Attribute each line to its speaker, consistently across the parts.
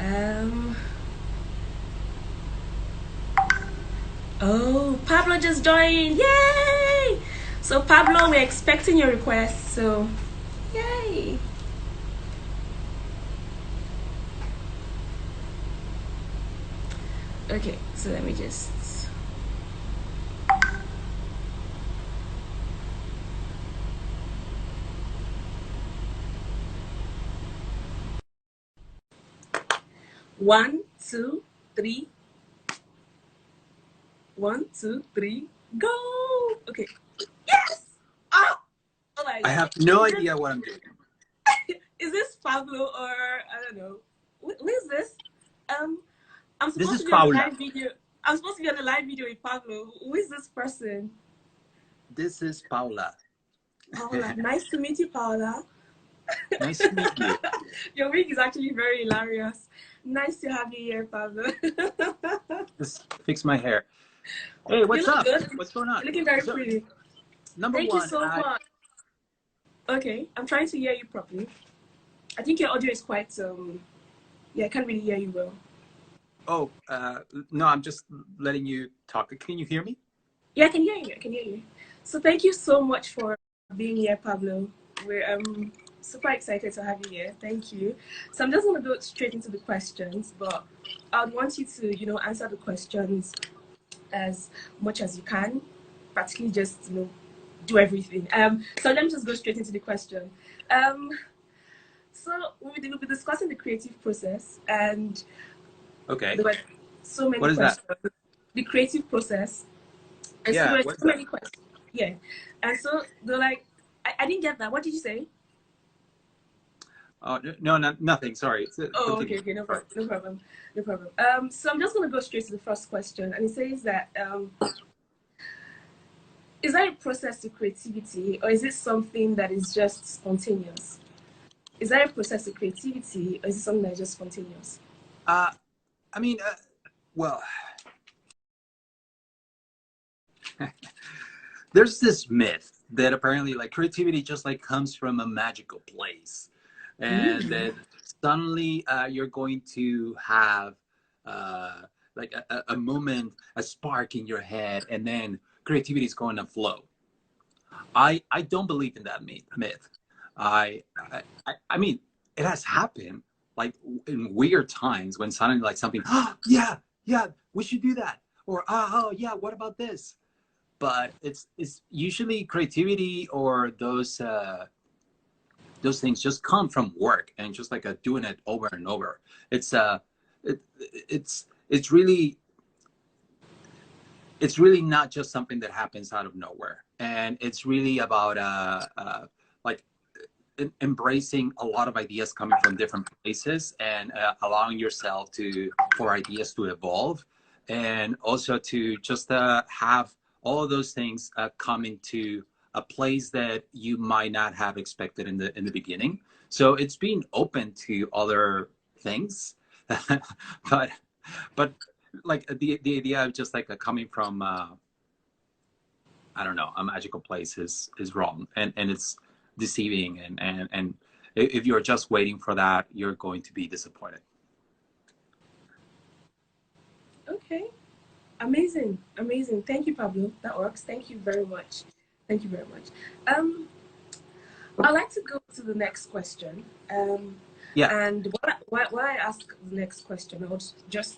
Speaker 1: Um. Oh, Pablo just joined! Yay! So Pablo, we're expecting your request. So, yay! Okay, so let me just. One, two, three. One, two, three. Go! Okay. Yes! Oh, oh my
Speaker 2: I
Speaker 1: god.
Speaker 2: have no idea what I'm doing.
Speaker 1: Is this Pablo or I don't know? Who is this? Um, I'm
Speaker 2: This
Speaker 1: supposed
Speaker 2: is
Speaker 1: to be on a
Speaker 2: Paula.
Speaker 1: live video. I'm supposed to be on a live video with Pablo. Who is this person?
Speaker 2: This is Paula.
Speaker 1: Paula. Nice to meet you, Paula.
Speaker 2: Nice to meet you.
Speaker 1: Your wig is actually very hilarious. Nice to have you here, Pablo.
Speaker 2: Just fix my hair. Hey,
Speaker 1: You
Speaker 2: what's
Speaker 1: look
Speaker 2: up?
Speaker 1: good.
Speaker 2: What's going on?
Speaker 1: You're looking very
Speaker 2: So,
Speaker 1: pretty.
Speaker 2: number
Speaker 1: Thank you
Speaker 2: one,
Speaker 1: so much. Okay, I'm trying to hear you properly. I think your audio is quite yeah, I can't really hear you well.
Speaker 2: oh, no, I'm just letting you talk. Can you hear me?
Speaker 1: Yeah, I can hear you. I can hear you. So thank you so much for being here, Pablo. We're super excited to have you here. Thank you. So I'm just gonna go straight into the questions, but I would want you to, answer the questions as much as you can. Practically just, do everything. So let me just go straight into the question. Um, so we'll be discussing the creative process, and
Speaker 2: Okay.
Speaker 1: there were so many
Speaker 2: What is that?
Speaker 1: questions. The creative process. And so there
Speaker 2: Yeah,
Speaker 1: were
Speaker 2: what is
Speaker 1: so
Speaker 2: that?
Speaker 1: many questions. Yeah. And so they're like, I didn't get that. What did you say?
Speaker 2: Oh, no, no, nothing. Sorry.
Speaker 1: Oh, okay,
Speaker 2: Continue.
Speaker 1: okay, no
Speaker 2: Sorry.
Speaker 1: problem, no problem, no problem. So I'm just gonna go straight to the first question, and it says that is that a process to creativity, or is it something that is just spontaneous? Is that a process to creativity, or is it something that is just spontaneous?
Speaker 2: Uh, I mean, well, there's this myth that apparently like creativity just like comes from a magical place, and
Speaker 1: Mm.
Speaker 2: that suddenly you're going to have uh, like a moment, a spark in your head, and then creativity is going to flow. I don't believe in that myth. I mean, it has happened like in weird times when suddenly like something, oh, yeah, we should do that, or oh yeah, what about this? But it's usually creativity or those things just come from work and just like doing it over and over. It's it, it's really not just something that happens out of nowhere, and it's really about like embracing a lot of ideas coming from different places, and allowing yourself to for ideas to evolve, and also to just have all of those things come into a place that you might not have expected in the beginning. So it's being open to other things, but but like the idea of just like coming from I don't know, a magical place is wrong, and it's deceiving, and if you're just waiting for that, you're going to be disappointed.
Speaker 1: Okay. Amazing, amazing. Thank you, Pablo. That works. Thank you very much. Thank you very much. Um, I'd like to go to the next question.
Speaker 2: Yeah.
Speaker 1: And while I ask the next question,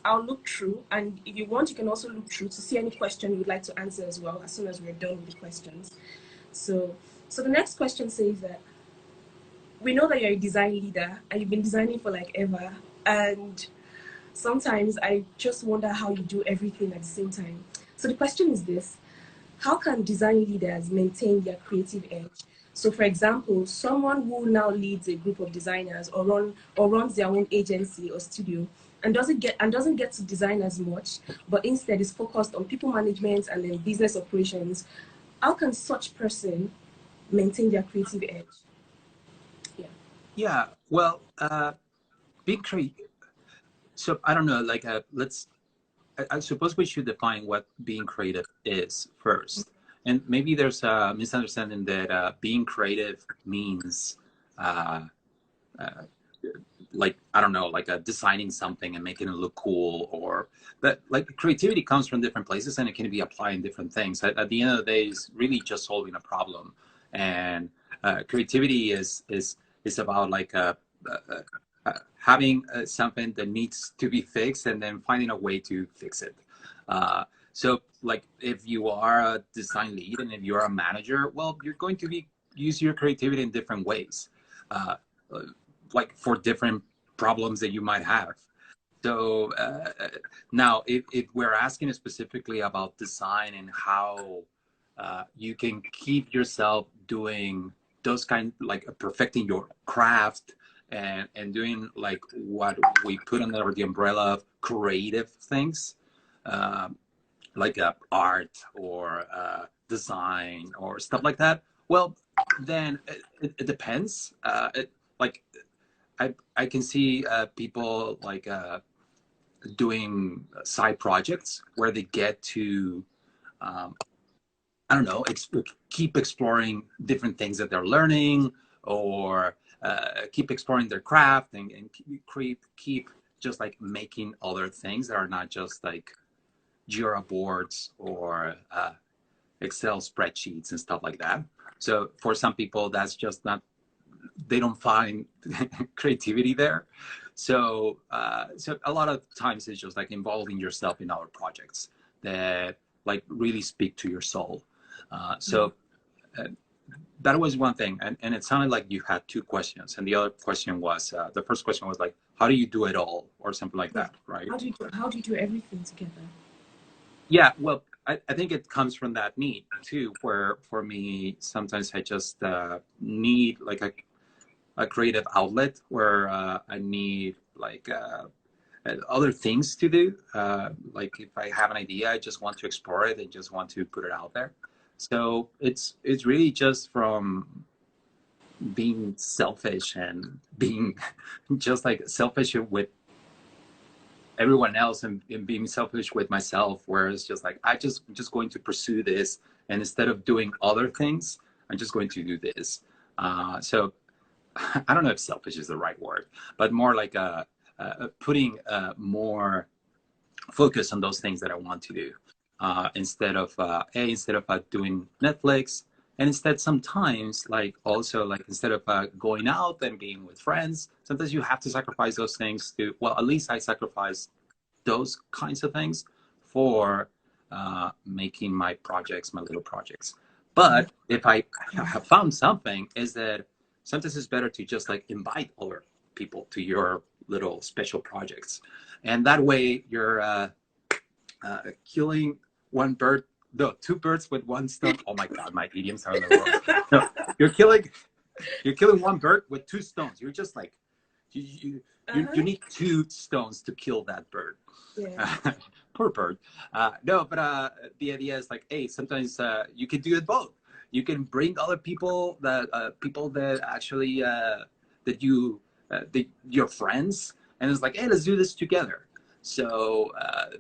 Speaker 1: I'll look through, and if you want, you can also look through to see any question you would like to answer as well. As soon as we're done with the questions, so so the next question says that we know that you're a design leader and you've been designing for like ever, and sometimes I just wonder how you do everything at the same time. So the question is this: how can design leaders maintain their creative edge? So, for example, someone who now leads a group of designers or runs their own agency or studio and doesn't get to design as much, but instead is focused on people management and then business operations. How can such person maintain their creative edge? Yeah.
Speaker 2: Yeah. Well, being creative. So I don't know. Like, let's. I suppose we should define what being creative is first. And maybe there's a misunderstanding that being creative means uh, uh, like, I don't know, like designing something and making it look cool, or that, like, creativity comes from different places and it can be applied in different things. At the end of the day, it's really just solving a problem. And creativity is about like having something that needs to be fixed and then finding a way to fix it. So like if you are a design lead and if you're a manager, well, you're going to be use your creativity in different ways, uh, like for different problems that you might have. So now, if we're asking specifically about design and how you can keep yourself doing those kind, like perfecting your craft and doing like what we put under the umbrella of creative things, um, like art or design or stuff like that. Well, then it depends. Like I can see people like doing side projects where they get to um, I don't know, keep exploring different things that they're learning, or keep exploring their craft and keep just like making other things that are not just like Jira boards or Excel spreadsheets and stuff like that. So for some people, that's just not, they don't find creativity there. So so a lot of times it's just like involving yourself in other projects that like really speak to your soul. So that was one thing, and it sounded like you had two questions, and the other question was the first question was like, how do you do it all, or something like that, right?
Speaker 1: How do you do everything together?
Speaker 2: Yeah, well, I think it comes from that need too, where for me sometimes I just need like a creative outlet where I need like other things to do. Like if I have an idea, I just want to explore it and just want to put it out there. So it's really just from being selfish and being just like selfish with everyone else, and being selfish with myself, where it's just like I'm just going to pursue this, and instead of doing other things, I'm just going to do this. So I don't know if selfish is the right word, but more like putting more focus on those things that I want to do, instead of doing Netflix, and instead sometimes like also like instead of going out and being with friends, sometimes you have to sacrifice those things to, well, at least I sacrifice those kinds of things for making my projects, my little projects. But if I have found something, is that sometimes it's better to just like invite other people to your little special projects, and that way you're killing one bird, no, two birds with one stone. Oh my god, my idioms are in the world. No, you're killing one bird with two stones. You're just like you need two stones to kill that bird.
Speaker 1: Yeah.
Speaker 2: Poor bird. No, but the idea is like, hey, sometimes you can do it both. You can bring other people that actually that you your friends, and it's like, hey, let's do this together. So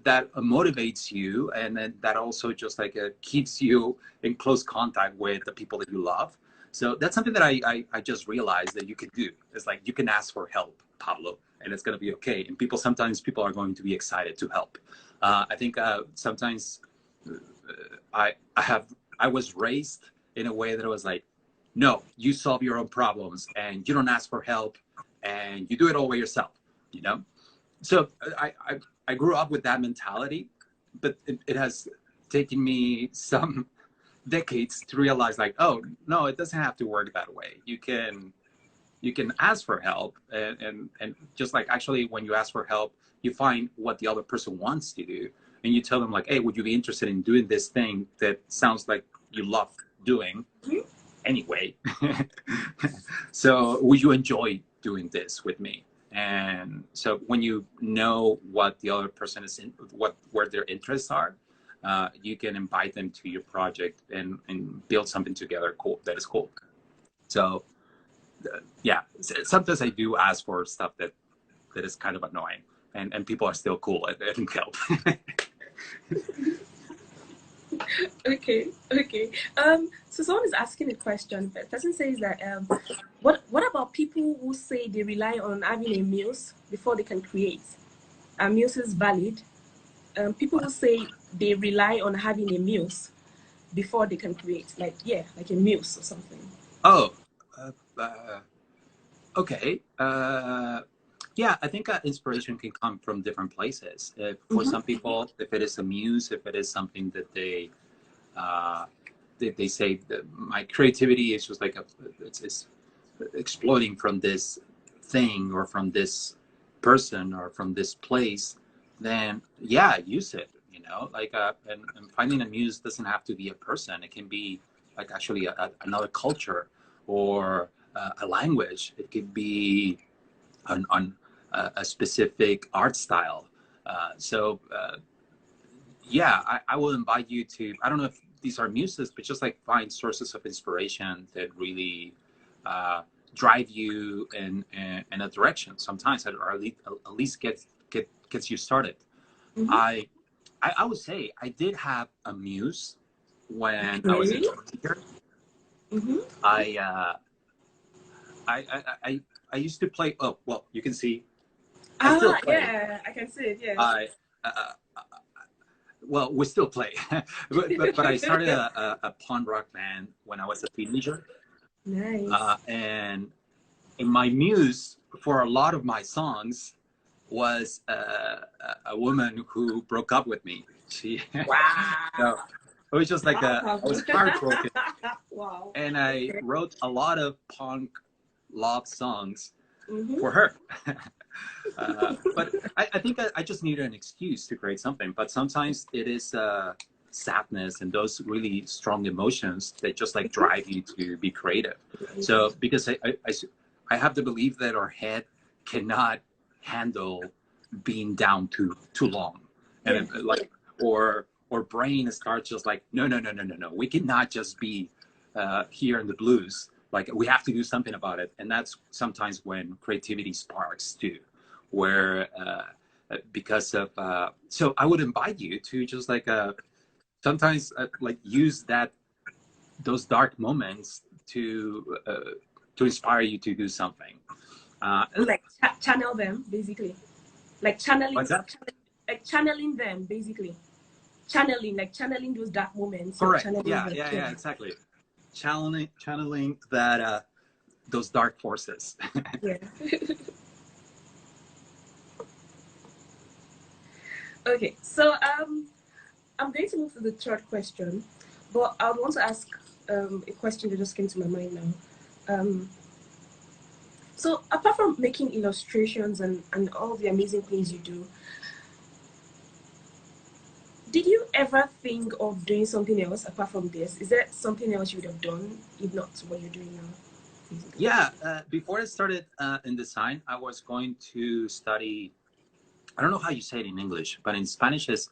Speaker 2: that motivates you, and then that also just like keeps you in close contact with the people that you love. So that's something that I just realized that you could do. It's like you can ask for help, Pablo, and it's going to be okay. And sometimes people are going to be excited to help. I think sometimes I was raised in a way that it was like, no, you solve your own problems and you don't ask for help and you do it all by yourself, you know? So I grew up with that mentality, but it has taken me some decades to realize like, oh no, it doesn't have to work that way. You can ask for help, and just like actually when you ask for help, you find what the other person wants to do, and you tell them like, hey, would you be interested in doing this thing that sounds like you love doing anyway? So would you enjoy doing this with me? And so when you know what the other person is in, where their interests are, you can invite them to your project and build something together cool, that is cool. So yeah, sometimes I do ask for stuff that is kind of annoying, and people are still cool and help.
Speaker 1: Okay, okay. So someone is asking a question. The person says that what about people who say they rely on having a muse before they can create? Are muses valid? People who say they rely on having a muse before they can create, like yeah, like a muse or something.
Speaker 2: Oh, uh, uh, okay. Yeah, I think inspiration can come from different places. For
Speaker 1: Mm-hmm.
Speaker 2: some people, if it is a muse, if it is something that uh, they say that my creativity is just like it's exploding from this thing or from this person or from this place, then yeah, use it. You know, like and finding a muse doesn't have to be a person. It can be like actually another culture or a language. It could be on a specific art style. Yeah, I will invite you to, I don't know if these are muses, but just like find sources of inspiration that really drive you in a direction sometimes, or at least gets you started.
Speaker 1: Mm-hmm.
Speaker 2: I, I would say I did have a muse when I was a
Speaker 1: Okay.
Speaker 2: teenager.
Speaker 1: Mm-hmm.
Speaker 2: I, uh, I used to play, oh, well, you can see, I still
Speaker 1: Ah,
Speaker 2: play.
Speaker 1: yeah, I can see it. Yes.
Speaker 2: I, uh, well, we still play, but I started a punk rock band when I was a teenager,
Speaker 1: Nice.
Speaker 2: and in my muse for a lot of my songs was a woman who broke up with me. She, so
Speaker 1: Wow.
Speaker 2: it was just like
Speaker 1: Wow,
Speaker 2: I
Speaker 1: Pablo.
Speaker 2: was heartbroken,
Speaker 1: Wow.
Speaker 2: and I
Speaker 1: Okay.
Speaker 2: wrote a lot of punk love songs
Speaker 1: Mm-hmm.
Speaker 2: for her. But I think I just needed an excuse to create something. But sometimes it is sadness and those really strong emotions that just like drive you to be creative. So because I have the belief that our head cannot handle being down too long, and
Speaker 1: Yeah.
Speaker 2: like or brain starts just like no, we cannot just be here in the blues. Like we have to do something about it, and that's sometimes when creativity sparks too, where because of so I would invite you to just like sometimes like use that those dark moments to inspire you to do something. And
Speaker 1: Like channel them basically. Like
Speaker 2: what's that?
Speaker 1: like channeling them basically. Channeling, like channeling those dark moments. You're
Speaker 2: Correct.
Speaker 1: channeling
Speaker 2: Yeah,
Speaker 1: them.
Speaker 2: yeah,
Speaker 1: Yeah.
Speaker 2: yeah, exactly. Channeling that those dark forces.
Speaker 1: Yeah. Okay. So I'm going to move to the third question, but I would want to ask a question that just came to my mind now. So apart from making illustrations and all the amazing things you do, did you ever think of doing something else apart from this? Is there something else you would have done if not what you're doing now? Basically.
Speaker 2: Yeah, before I started in design, I was going to study. I don't know how you say it in English, but in Spanish is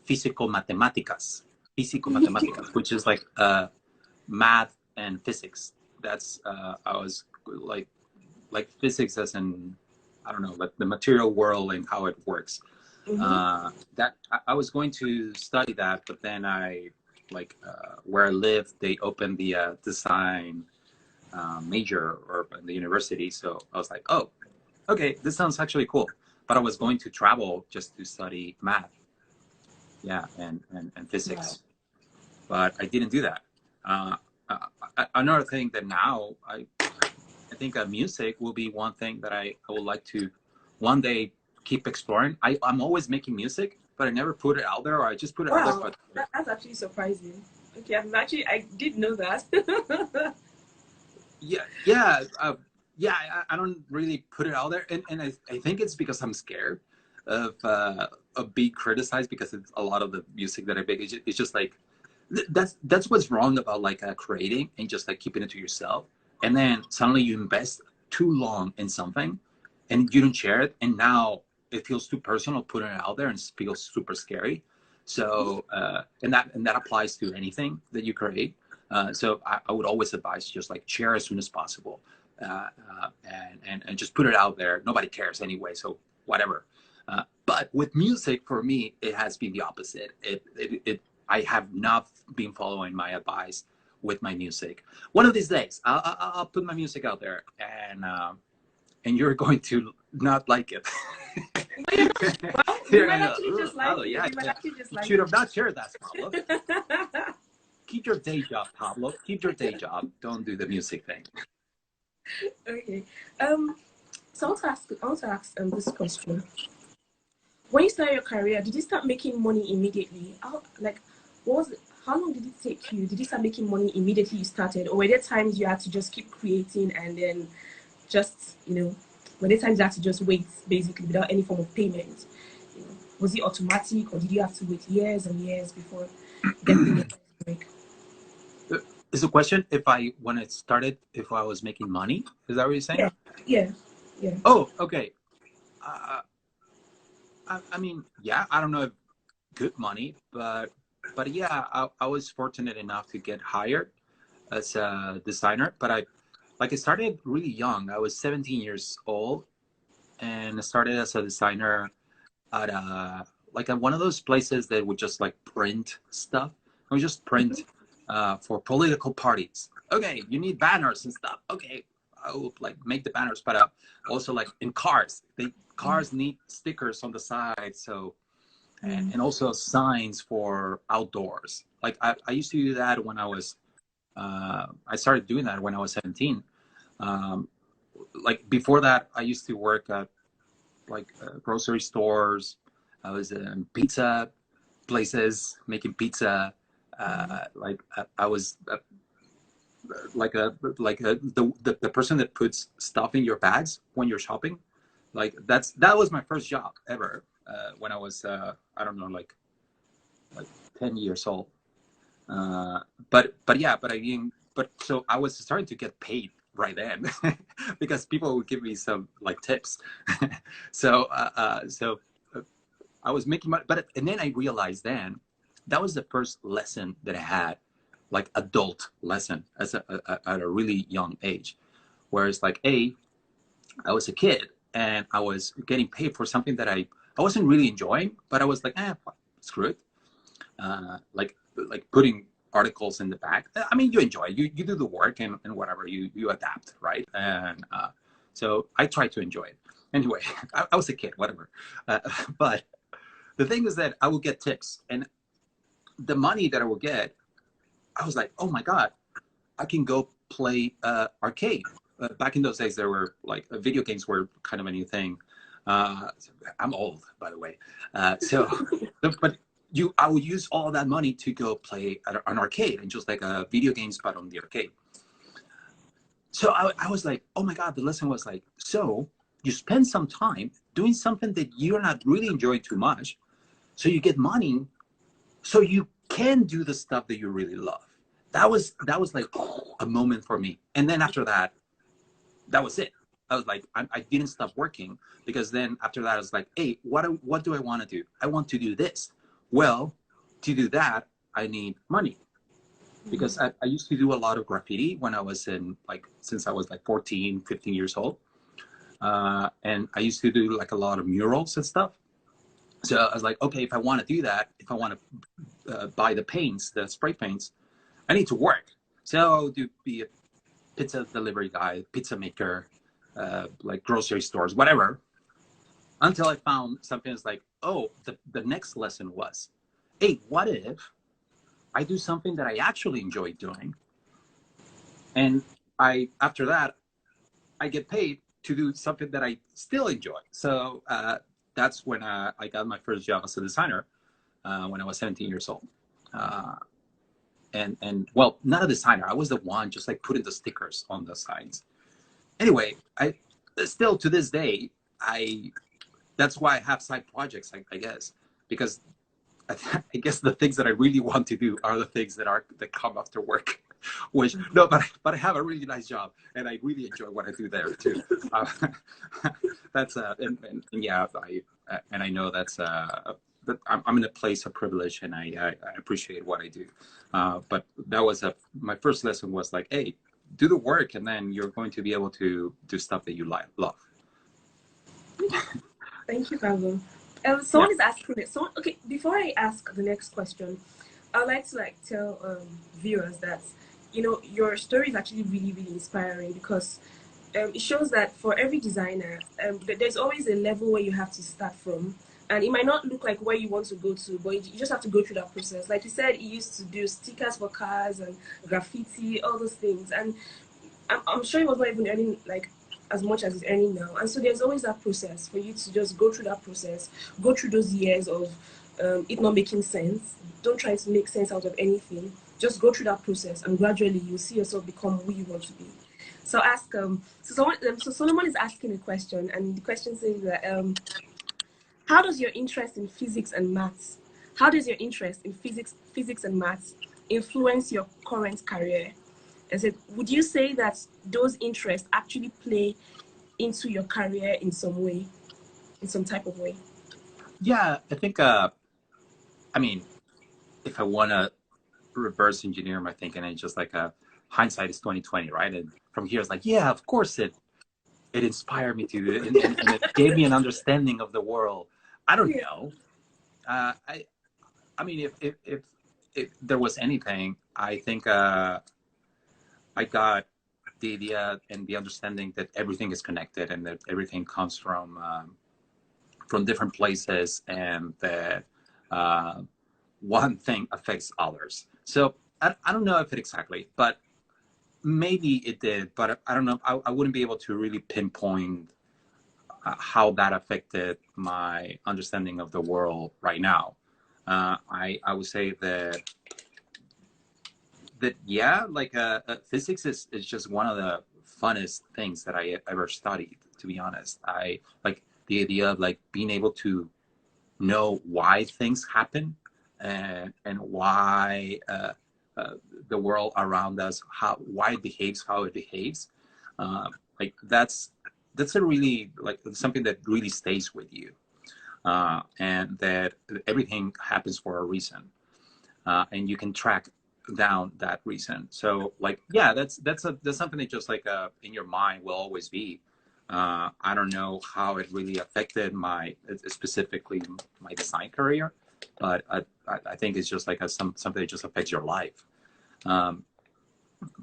Speaker 2: físico matemáticas, físico matemáticas, which is like math and physics. That's I was like physics as in I don't know, like the material world and how it works.
Speaker 1: Mm-hmm.
Speaker 2: That I was going to study that, but then I like where I live, they opened the design major or in the university. So I was like, oh, okay, this sounds actually cool. But I was going to travel just to study math, yeah, and
Speaker 1: Wow.
Speaker 2: physics. But I didn't do that. Another thing that now I think music will be one thing that I would like to one day keep exploring. I'm always making music, but I never put it out there, or I just put it out there.
Speaker 1: Wow,
Speaker 2: But
Speaker 1: that's actually surprising. Okay, I did know that.
Speaker 2: yeah, yeah, yeah. I don't really put it out there, and I think it's because I'm scared of being criticized because it's a lot of the music that I make. It's just like that's what's wrong about like creating and just like keeping it to yourself, and then suddenly you invest too long in something, and you don't share it, and now it feels too personal putting it out there and feels super scary. So and that applies to anything that you create. So I would always advise just like share as soon as possible, and just put it out there. Nobody cares anyway, so whatever. But with music, for me, it has been the opposite. I have not been following my advice with my music. One of these days, I'll put my music out there, and you're going to not like it.
Speaker 1: Well, you might actually just like
Speaker 2: Pablo,
Speaker 1: it.
Speaker 2: yeah,
Speaker 1: You might actually just
Speaker 2: you
Speaker 1: like
Speaker 2: should
Speaker 1: it.
Speaker 2: have not shared that, Pablo. Keep your day job, Pablo. Keep your day job. Don't do the music thing.
Speaker 1: Okay. So I want to ask this question. When you started your career, did you start making money immediately? Like, what was it? How long did it take you? Did you start making money immediately you started, or were there times you had to just keep creating and then just, were there times you had to just wait basically without any form of payment? Was it automatic, or did you have to wait years and years before getting your first break?
Speaker 2: Is the question when it started, if I was making money? Is that what you're saying?
Speaker 1: Yeah, yeah, yeah.
Speaker 2: Oh, okay. Uh, I mean, yeah, I don't know if good money, but yeah, I was fortunate enough to get hired as a designer. But I started really young. I was 17 years old, and I started as a designer at at one of those places that would just like print stuff. I would just print for political parties. Okay, you need banners and stuff. Okay, I will like make the banners, but also like in cars, cars need stickers on the side. So and also signs for outdoors. Like I used to do that when I started doing that when I was 17. Um, like before that, I used to work at grocery stores. I was in pizza places making pizza. I was the person that puts stuff in your bags when you're shopping. That was my first job ever when I was I don't know like 10 years old. But yeah, but so I was starting to get paid right then because people would give me some like tips. so I was making money, and then I realized then that was the first lesson that I had, like adult lesson at a really young age. Whereas I was a kid and I was getting paid for something that I wasn't really enjoying, but I was like, screw it. Like putting articles in the back. I mean, you enjoy it. You do the work and whatever, you adapt, right? And so I tried to enjoy it. Anyway, I was a kid, whatever. But the thing is that I would get tips, and the money that I would get, I was like, oh my God, I can go play arcade. Back in those days, there were video games were kind of a new thing. I'm old, by the way. But I would use all that money to go play at an arcade and just like a video game spot on the arcade. So I was like, oh my God, the lesson was like, so you spend some time doing something that you're not really enjoying too much. So you get money so you can do the stuff that you really love. That was like a moment for me. And then after that, that was it. I was like, I didn't stop working, because then after that, I was like, hey, what do I want to do? I want to do this. Well, to do that, I need money, because I used to do a lot of graffiti when I was since I was like 14, 15 years old. And I used to do like a lot of murals and stuff. So I was like, okay, if I want to do that, if I want to buy the paints, the spray paints, I need to work. So I'll be a pizza delivery guy, pizza maker, like grocery stores, whatever, until I found something that's like, oh, the next lesson was, hey, what if I do something that I actually enjoy doing? And after that, I get paid to do something that I still enjoy. So that's when I got my first job as a designer when I was 17 years old. And well, not a designer. I was the one just like putting the stickers on the signs. Anyway, I still to this day, that's why I have side projects, I guess, because I guess the things that I really want to do are the things that come after work. Which no, but I have a really nice job, and I really enjoy what I do there too. That's and yeah, I know that's that I'm in a place of privilege, and I appreciate what I do. But that was my first lesson was like, hey, do the work, and then you're going to be able to do stuff that you love.
Speaker 1: Thank you, Pablo. Someone is asking it. So, okay, before I ask the next question, I like to like tell viewers that, you know, your story is actually really, really inspiring because it shows that for every designer, there's always a level where you have to start from. And it might not look like where you want to go to, but you just have to go through that process. Like you said, you used to do stickers for cars and graffiti, all those things. And I'm sure he was not even earning like as much as he's earning now. And so there's always that process for you to just go through that process, go through those years of it not making sense. Don't try to make sense out of anything. Just go through that process, and gradually you'll see yourself become who you want to be. So ask so Solomon is asking a question, and the question says that how does your interest in physics and maths, how does your interest in physics and maths influence your current career? I said, would you say that those interests actually play into your career in some way, in some type of way?
Speaker 2: Yeah, I think, I mean, if I want to reverse engineer my thinking, and just like hindsight is 2020, right? And from here, it's like, yeah, of course it inspired me to, and it gave me an understanding of the world. I don't know. I mean, if there was anything, I think I got the idea and the understanding that everything is connected and that everything comes from different places, and that one thing affects others. So I don't know if it exactly, but maybe it did. But I don't know. I wouldn't be able to really pinpoint how that affected my understanding of the world right now. I would say that yeah, like physics is just one of the funnest things that I ever studied. To be honest, I like the idea of like being able to know why things happen, and why the world around us, why it behaves how it behaves. Like that's a really like something that really stays with you, and that everything happens for a reason, and you can track down that reason. So like yeah, that's something that just like in your mind will always be. I don't know how it really affected my specifically my design career, but I think it's just like something that just affects your life.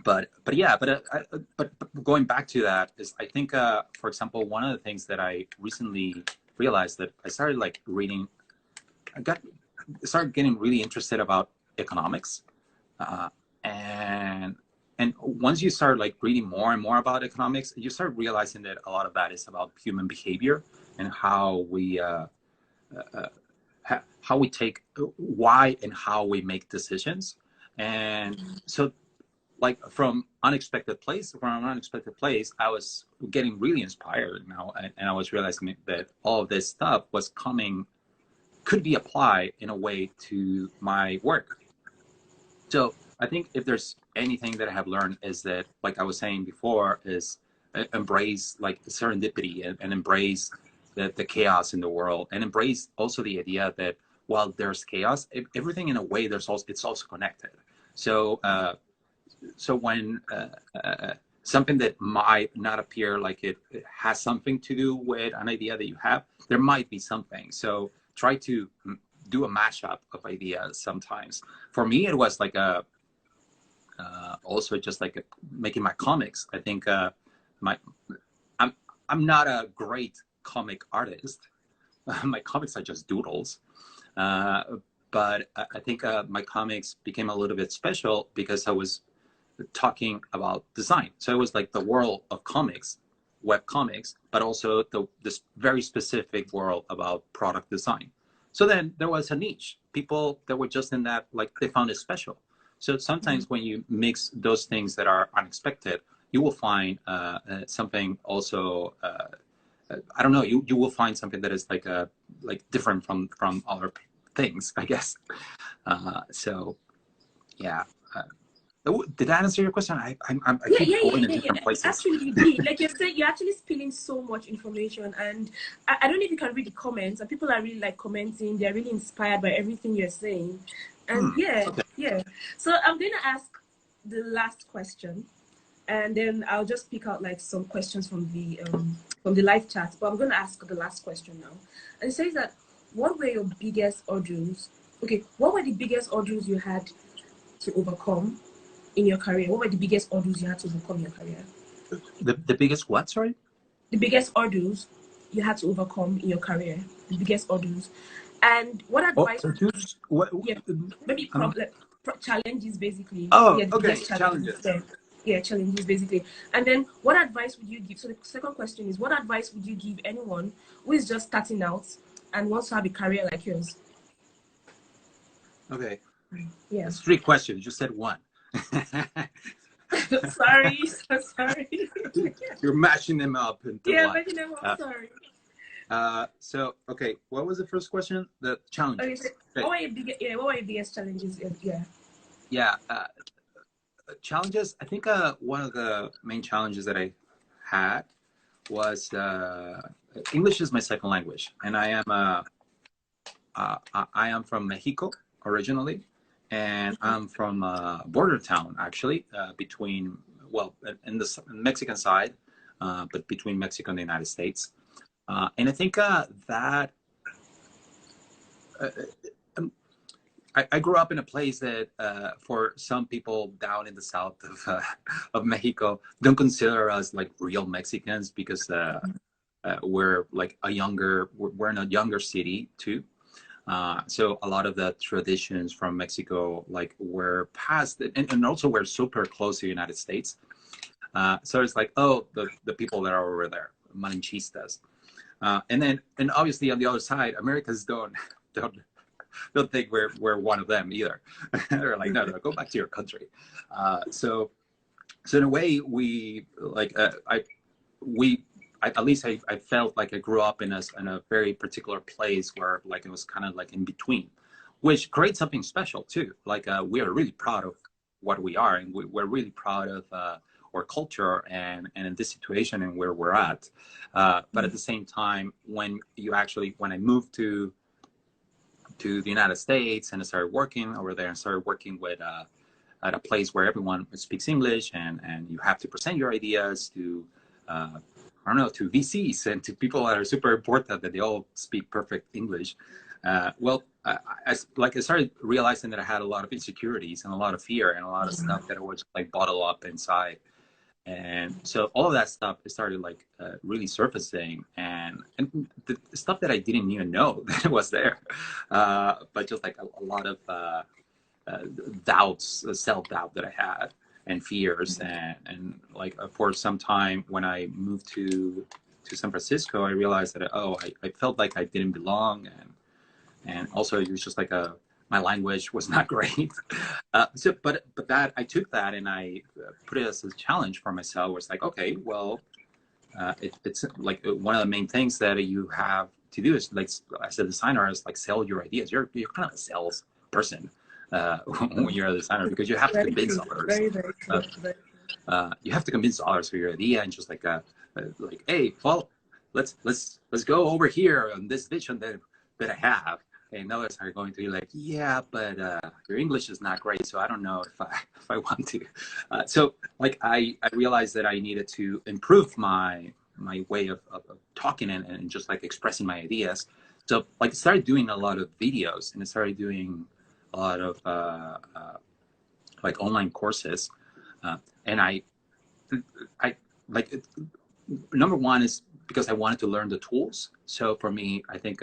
Speaker 2: But yeah, but going back to that is, I think for example, one of the things that I recently realized, that I started like reading, started getting really interested about economics, and once you start like reading more and more about economics, you start realizing that a lot of that is about human behavior and how we take why and how we make decisions. And so like from an unexpected place, I was getting really inspired now, and I was realizing that all of this stuff could be applied in a way to my work. So I think if there's anything that I have learned, is that, like I was saying before, is embrace like serendipity, and embrace the chaos in the world, and embrace also the idea that while there's chaos, everything in a way it's also connected. So so when something that might not appear like it has something to do with an idea that you have, there might be something. So try to do a mashup of ideas. Sometimes for me it was like also just like making my comics. I think my I'm not a great comic artist. My comics are just doodles, but I think my comics became a little bit special because I was talking about design. So it was like the world of comics, web comics, but also this very specific world about product design. So then there was a niche, people that were just in that, like they found it special. So sometimes when you mix those things that are unexpected, you will find something also, I don't know, you will find something that is like different from other things, I guess. So yeah. Did that answer your question? I keep going in different places.
Speaker 1: Actually, you did. Like you said, you're actually spilling so much information, and I don't know if you can read the comments. And people are really like commenting. They're really inspired by everything you're saying, and yeah. So I'm going to ask the last question, and then I'll just pick out like some questions from the live chat. But I'm going to ask the last question now, and it says that what were your biggest hurdles Okay, what were the biggest hurdles you had to overcome in your career? What were the biggest hurdles you had to overcome in your career?
Speaker 2: The biggest what? Sorry.
Speaker 1: The biggest hurdles you had to overcome in your career. The biggest hurdles, and what
Speaker 2: Oh,
Speaker 1: advice?
Speaker 2: what?
Speaker 1: Yeah, maybe challenges basically.
Speaker 2: Oh,
Speaker 1: Yeah, the
Speaker 2: okay.
Speaker 1: biggest challenges
Speaker 2: Challenges.
Speaker 1: there. Yeah, challenges basically. And then what advice would you give? So the second question is, what advice would you give anyone who is just starting out and wants to have a career like yours?
Speaker 2: Okay.
Speaker 1: Yeah.
Speaker 2: That's three questions. You said one.
Speaker 1: Sorry, so sorry.
Speaker 2: You're mashing them up into
Speaker 1: Yeah,
Speaker 2: one.
Speaker 1: but you know, I'm sorry.
Speaker 2: So okay, what was the first question? The
Speaker 1: Okay, so
Speaker 2: challenges. Okay.
Speaker 1: what were your biggest challenges? Yeah.
Speaker 2: Yeah. Challenges. I think one of the main challenges that I had was English is my second language, and I am from Mexico originally, and I'm from a border town actually between, well, in the Mexican side, but between Mexico and the United States. And I think that uh, I grew up in a place that for some people down in the south of Mexico don't consider us like real Mexicans because we're like we're in a younger city too. So a lot of the traditions from Mexico, like were passed, and also we're super close to the United States. So it's like, oh, the people that are over there, Malinchistas. And obviously on the other side, Americans don't don't think we're one of them either. They're like, no, go back to your country. So in a way, we like at least I felt like I grew up in a very particular place where like it was kind of like in between, which creates something special too. Like we are really proud of what we are, and we're really proud of our culture and in this situation and where we're at. But at the same time, when I moved to the United States and I started working over there and started working with at a place where everyone speaks English and you have to present your ideas to I don't know, to VCs and to people that are super important that they all speak perfect English. I started realizing that I had a lot of insecurities and a lot of fear and a lot of stuff that I was like bottled up inside. And so all of that stuff started like really surfacing, and the stuff that I didn't even know that was there, but just like a lot of doubts, self-doubt that I had, and fears, and like for some time when I moved to San Francisco, I realized that I felt like I didn't belong, and also it was just like my language was not great. But that I took that and I put it as a challenge for myself. Where it's like, okay, well, it's like one of the main things that you have to do is, like, as a designer, is like sell your ideas. You're kind of a sales person when you're a designer, because you have to convince others.
Speaker 1: Very, very true.
Speaker 2: You have to convince others for your idea, and just like hey, well, let's go over here on this vision that I have. And others are going to be like, yeah, but your English is not great, so I don't know if I want to. So like I realized that I needed to improve my way of talking and just like expressing my ideas. So like I started doing a lot of videos, and I started doing a lot of like online courses. And I like, number one is because I wanted to learn the tools. So for me, I think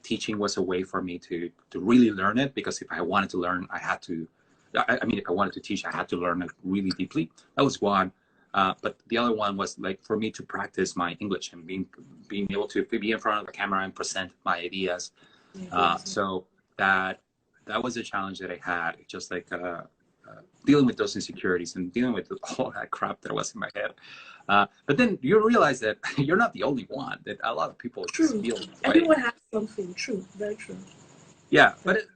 Speaker 2: teaching was a way for me to really learn it, because if I wanted to learn, I had to. I mean, if I wanted to teach, I had to learn it really deeply. That was one. But the other one was like for me to practice my English and being able to be in front of the camera and present my ideas. So that was a challenge that I had, just like dealing with those insecurities and dealing with all that crap that was in my head. But then you realize that you're not the only one, that a lot of people just feel that way.
Speaker 1: Everyone has something. True. Very true.
Speaker 2: Yeah, but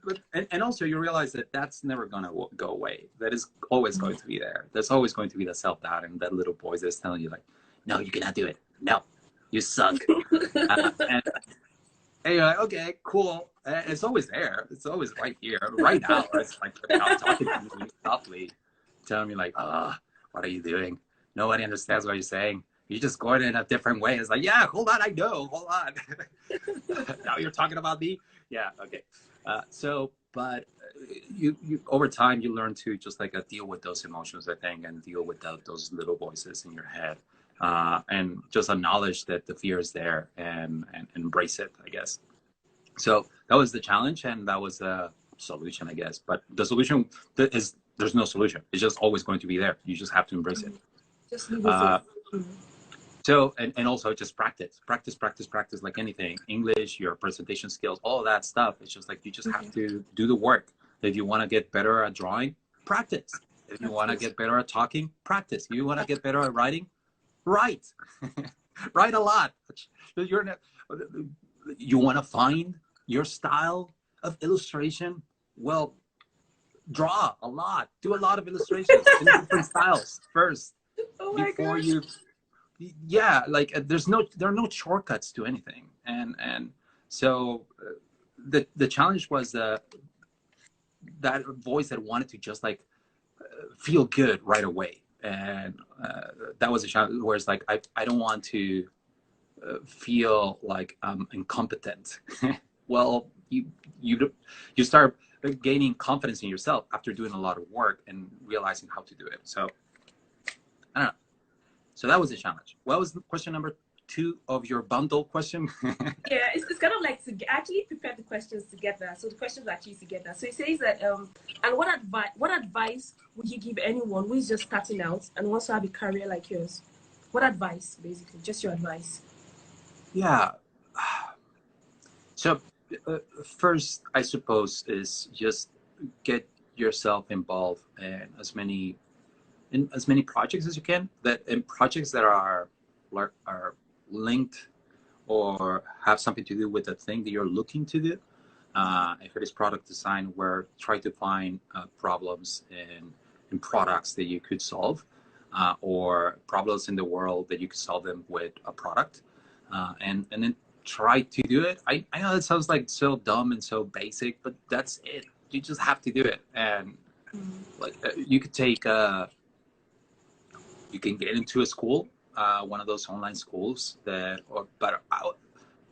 Speaker 2: also you realize that that's never going to go away. That is always going to be there. There's always going to be that self-doubt and that little voice that's telling you like, no, you cannot do it. No, you suck. And you're like, okay, cool. It's always there. It's always right here, right now. It's like talking to me softly, telling me like, what are you doing? Nobody understands what you're saying. You just go in a different way. It's like, yeah, hold on, I know, hold on. Now you're talking about me? Yeah, okay. But you over time, you learn to just like deal with those emotions, I think, and deal with those little voices in your head. And just acknowledge that the fear is there and embrace it, I guess. So that was the challenge, and that was the solution, I guess. But the solution is there's no solution. It's just always going to be there. You just have to embrace it.
Speaker 1: Just live with it.
Speaker 2: So, and also just practice like anything. English, your presentation skills, all that stuff. It's just like you just have to do the work. If you want to get better at drawing, practice. If you want to get better at talking, practice. If you want to get better at writing, write. Write a lot. You want to find your style of illustration? Well, draw a lot. Do a lot of illustrations in different styles first.
Speaker 1: Oh my
Speaker 2: before
Speaker 1: gosh.
Speaker 2: Yeah, like there are no shortcuts to anything, and so the challenge was that voice that wanted to just like feel good right away, and that was a challenge where it's like I don't want to feel like I'm incompetent. Well, you start gaining confidence in yourself after doing a lot of work and realizing how to do it. So I don't know. So that was a challenge. What was the question number 2 of your bundle question?
Speaker 1: Yeah, it's kind of like actually prepare the questions together. So the questions are actually together. So it says that, and what advice would you give anyone who is just starting out and wants to have a career like yours? What advice, basically, just your advice?
Speaker 2: Yeah. So first, I suppose, is just get yourself involved in as many projects as you can. In projects that are linked or have something to do with the thing that you're looking to do. If it is product design, where try to find problems in products that you could solve, or problems in the world that you could solve them with a product, and then try to do it. I know it sounds like so dumb and so basic, but that's it. You just have to do it. And like you could take you can get into a school, one of those online schools but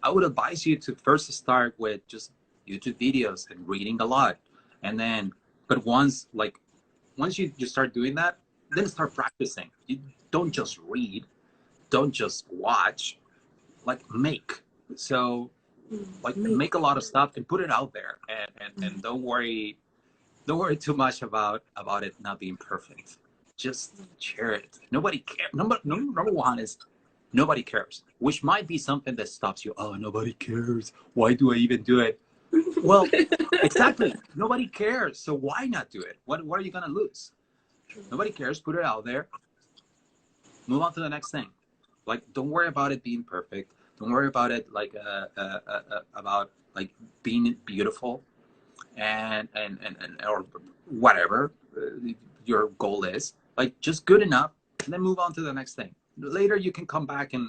Speaker 2: I would advise you to first start with just YouTube videos and reading a lot. And then, but once you start doing that, then start practicing. You don't just read, don't just watch, like make. So like make a lot of stuff and put it out there, and don't worry too much about it not being perfect. Just share it. Nobody cares. Number one is nobody cares, which might be something that stops you. Oh, nobody cares. Why do I even do it? Well, exactly. Nobody cares. So why not do it? What are you going to lose? Nobody cares. Put it out there. Move on to the next thing. Like, don't worry about it being perfect. Don't worry about it about like being beautiful and or whatever your goal is. Like, just good enough, and then move on to the next thing. Later you can come back and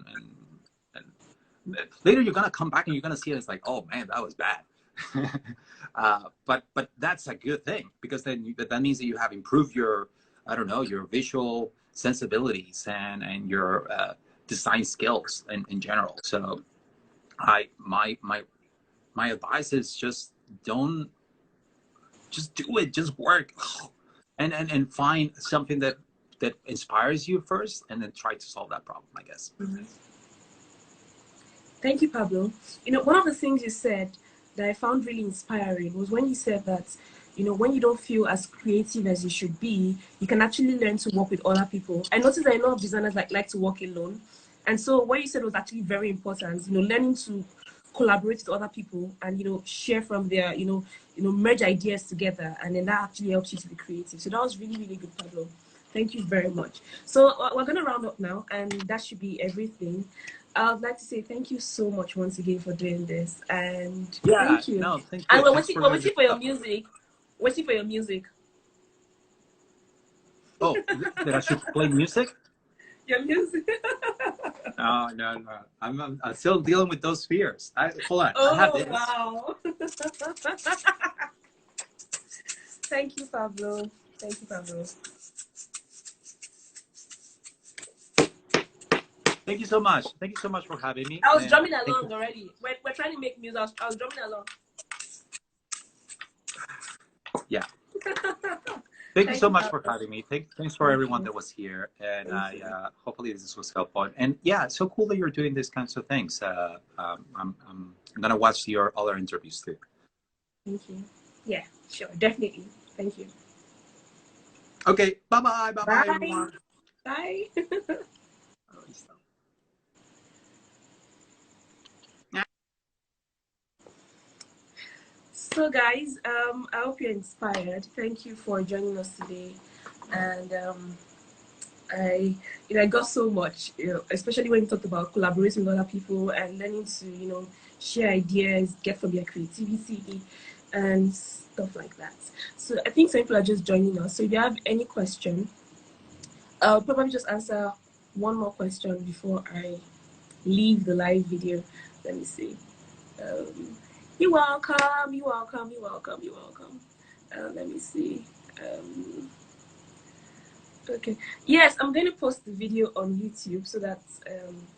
Speaker 2: later you're gonna come back and you're gonna see it as like, oh man, that was bad. But that's a good thing, because then that means that you have improved your, I don't know, your visual sensibilities and your design skills in general. So my advice is just do it, just work, and find something that inspires you first, and then try to solve that problem, I guess.
Speaker 1: Thank you, Pablo. One of the things you said that I found really inspiring was when you said that, when you don't feel as creative as you should be, you can actually learn to work with other people. I noticed that a lot of designers like to work alone. And so what you said was actually very important, learning to collaborate with other people and, share from their, merge ideas together. And then that actually helps you to be creative. So that was really, really good, Pablo. Thank you very much. So we're going to round up now, and that should be everything. I would like to say thank you so much once again for doing this, and thank you.
Speaker 2: No, thank you.
Speaker 1: And we're waiting for your music. Waiting for your music.
Speaker 2: Oh, that I should play music?
Speaker 1: Your music.
Speaker 2: No. I'm still dealing with those fears. Hold on.
Speaker 1: Oh,
Speaker 2: I have this.
Speaker 1: wow. Thank you, Pablo. Thank you, Pablo.
Speaker 2: Thank you so much. Thank you so much for having me.
Speaker 1: I was
Speaker 2: And
Speaker 1: drumming along already. We're trying to make music. I was drumming along.
Speaker 2: Yeah. Thank you so much for having me. Thanks for everyone that was here. And hopefully this was helpful. And yeah, it's so cool that you're doing these kinds of things. I'm going to watch your other interviews too.
Speaker 1: Thank you. Yeah, sure. Definitely. Thank you.
Speaker 2: Okay. Bye-bye. Bye-bye,
Speaker 1: Bye.
Speaker 2: everyone.
Speaker 1: Bye. So guys, I hope you're inspired. Thank you for joining us today. And I got so much, especially when you talked about collaborating with other people and learning to, share ideas, get from their creativity and stuff like that. So I think some people are just joining us. So if you have any question, I'll probably just answer one more question before I leave the live video. Let me see. You're welcome, you're welcome, you're welcome, you're welcome. Let me see. Okay. Yes, I'm going to post the video on YouTube so that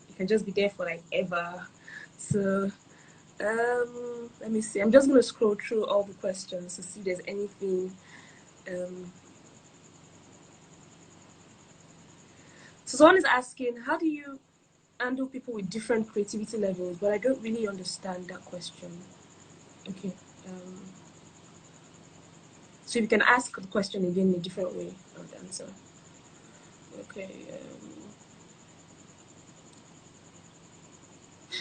Speaker 1: it can just be there for like ever. So let me see. I'm just going to scroll through all the questions to see if there's anything. So someone is asking, how do you handle people with different creativity levels? But I don't really understand that question. Okay. So you can ask the question again in a different way, I would answer. Okay.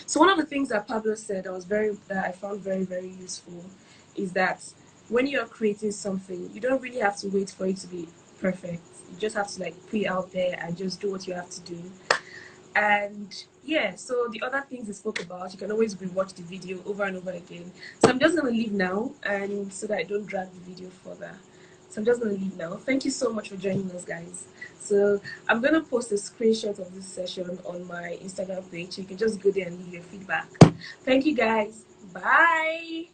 Speaker 1: So one of the things that Pablo said that I found very, very useful is that when you're creating something, you don't really have to wait for it to be perfect. You just have to like put it out there and just do what you have to do. And yeah, so the other things he spoke about, you can always rewatch the video over and over again. So I'm just gonna leave now, and so that I don't drag the video further. So I'm just gonna leave now. Thank you so much for joining us, guys. So I'm gonna post a screenshot of this session on my Instagram page. So you can just go there and leave your feedback. Thank you, guys. Bye.